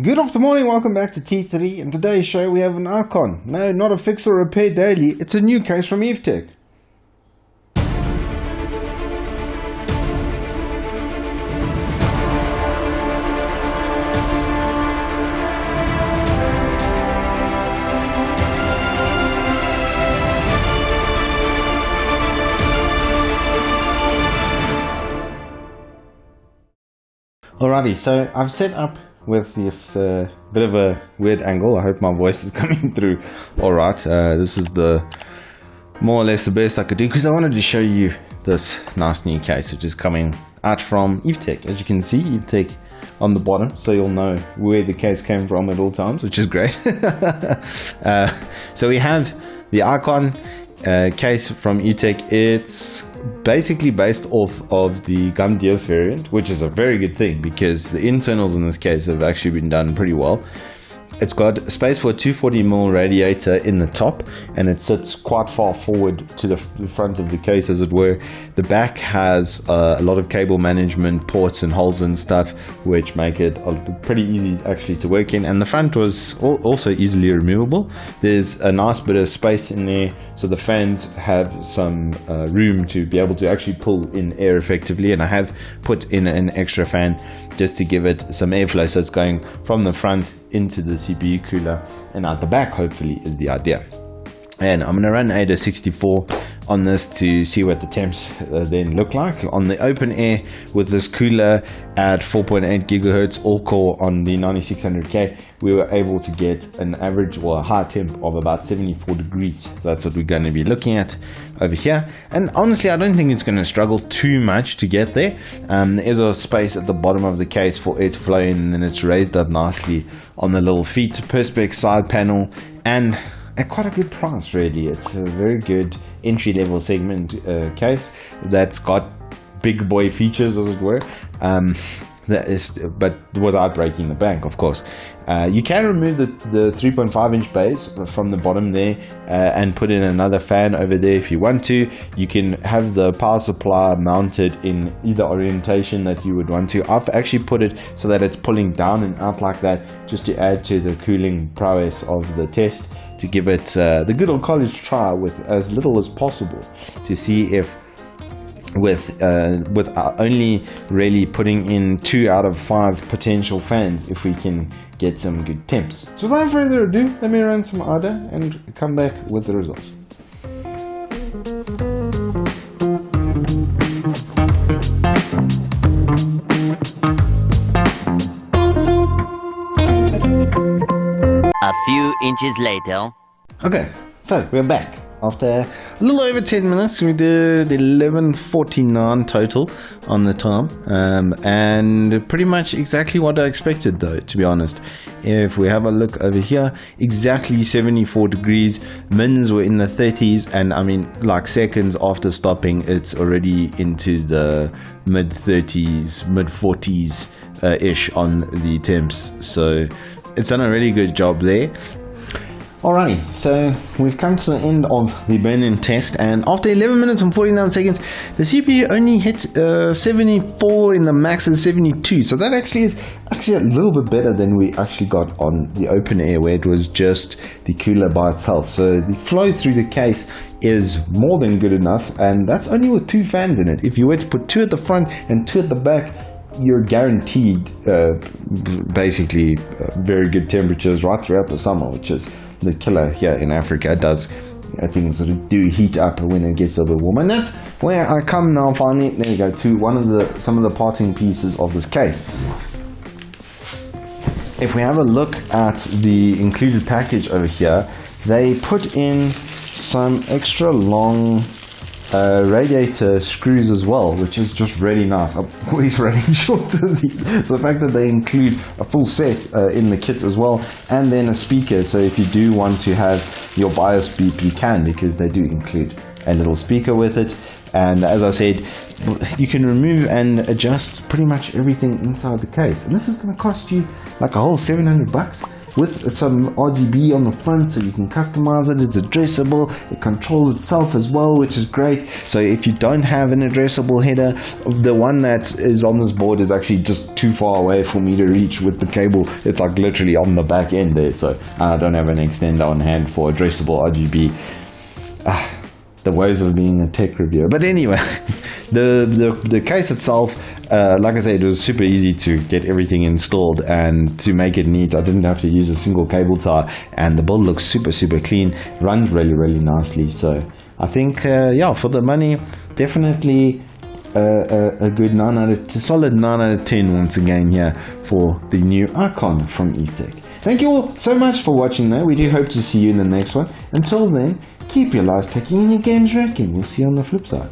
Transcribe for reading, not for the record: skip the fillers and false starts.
Good afternoon, welcome back to T3. In today's show we have an Ikon. No, not a fix or repair daily, it's a new case from Evetech. Alrighty, so I've set up with this bit of a weird angle. I hope my voice is coming through alright. This is the more or less the best I could do because I wanted to show you this nice new case which is coming out from Evetech. As you can see, Evetech on the bottom, so you'll know where the case came from at all times, which is great. So we have the Ikon case from Evetech. It's basically based off of the Gamdias variant, which is a very good thing because the internals in this case have actually been done pretty well. It's got space for a 240mm radiator in the top, and it sits quite far forward to the front of the case, as it were. The back has a lot of cable management ports and holes and stuff, which make it pretty easy actually to work in. And the front was also easily removable. There's a nice bit of space in there, so the fans have some room to be able to actually pull in air effectively. And I have put in an extra fan just to give it some airflow, so it's going from the front into the CPU cooler and out the back, hopefully, is the idea. And I'm going to run AIDA 64 on this to see what the temps then look like. On the open air with this cooler at 4.8 gigahertz all core on the 9600K, we were able to get an average or a high temp of about 74 degrees. So that's what we're going to be looking at over here. And honestly, I don't think it's going to struggle too much to get there. There is a space at the bottom of the case for air to flow in, and then it's raised up nicely on the little feet perspex side panel, and at quite a good price really. It's a very good entry-level segment case that's got big boy features, as it were, but without breaking the bank, of course. You can remove the 3.5 inch base from the bottom there and put in another fan over there if you want to. You can have the power supply mounted in either orientation that you would want to. I've actually put it so that it's pulling down and out like that, just to add to the cooling prowess of the test, to give it the good old college try with as little as possible, to see if with only really putting in 2 out of 5 potential fans, if we can get some good temps. So without further ado, let me run some AIDA and come back with the results. A few inches later. Okay, so we're back. After a little over 10 minutes, we did 11:49 total on the time, and pretty much exactly what I expected, though, to be honest. If we have a look over here, exactly 74 degrees, mins were in the 30s, and I mean, like seconds after stopping, it's already into the mid 30s, mid 40s ish on the temps, so it's done a really good job there. Alrighty, so we've come to the end of the burn-in test, and after 11 minutes and 49 seconds, the CPU only hit 74 in the max of 72. So that actually is a little bit better than we actually got on the open air, where it was just the cooler by itself. So the flow through the case is more than good enough, and that's only with 2 fans in it. If you were to put 2 at the front and 2 at the back, you're guaranteed basically very good temperatures right throughout the summer, which is the killer here in Africa. It does, things do heat up when it gets a bit warm, and that's where I come now finally. There we go, to some of the parting pieces of this case. If we have a look at the included package over here, they put in some extra long radiator screws as well, which is just really nice. I'm always running short of these, so the fact that they include a full set in the kit as well, and then a speaker, so if you do want to have your BIOS beep, you can, because they do include a little speaker with it. And as I said, you can remove and adjust pretty much everything inside the case, and this is going to cost you like a whole $700. with some RGB on the front so you can customize it. It's addressable, it controls itself as well, which is great. So if you don't have an addressable header, the one that is on this board is actually just too far away for me to reach with the cable. It's like literally on the back end there, so I don't have an extender on hand for addressable RGB. The ways of being a tech reviewer. But anyway, the case itself, like I said, it was super easy to get everything installed and to make it neat. I didn't have to use a single cable tie, and the build looks super clean, runs really nicely. So I think yeah, for the money, definitely a good solid 9 out of 10 once again here for the new Ikon from Evetech. Thank you all so much for watching though. We do hope to see you in the next one. Until then, keep your lives techy and your games wrecking. We'll see you on the flip side.